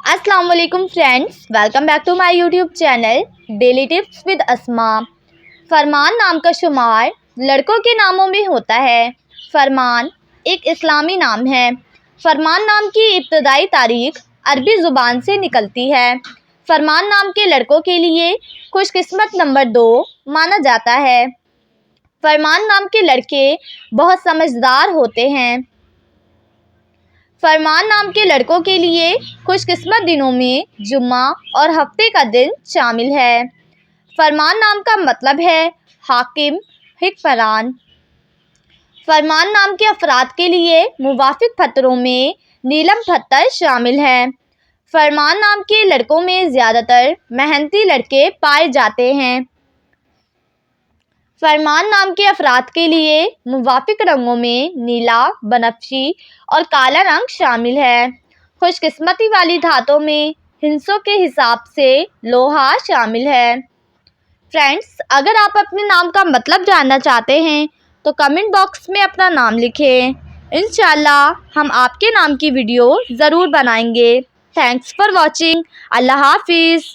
अस्सलाम वालेकुम friends, welcome back to my YouTube channel daily tips with Asma. फरमान नाम का शुमार लड़कों के नामों में होता है। फरमान एक इस्लामी नाम है। फरमान नाम की इब्तदाई तारीख अरबी ज़ुबान से निकलती है। फरमान नाम के लड़कों के लिए खुशकिस्मत नंबर 2 माना जाता है। फरमान नाम के लड़के बहुत समझदार होते हैं। फरमान नाम के लड़कों के लिए खुशकिस्मत दिनों में जुम्मा और हफ्ते का दिन शामिल है। फरमान नाम का मतलब है हाकिम, हिक्मरान। फरमान नाम के अफराद के लिए मुवाफिक पत्थरों में नीलम पत्थर शामिल है। फरमान नाम के लड़कों में ज़्यादातर मेहनती लड़के पाए जाते हैं। फरमान नाम के अफराद के लिए मुवाफिक रंगों में नीला, बनफशी और काला रंग शामिल है। खुशकिस्मती वाली धातों में हिस्सों के हिसाब से लोहा शामिल है। फ्रेंड्स, अगर आप अपने नाम का मतलब जानना चाहते हैं तो कमेंट बॉक्स में अपना नाम लिखें। इंशाल्लाह हम आपके नाम की वीडियो ज़रूर बनाएंगे। Thanks for watching. अल्लाह हाफिज़।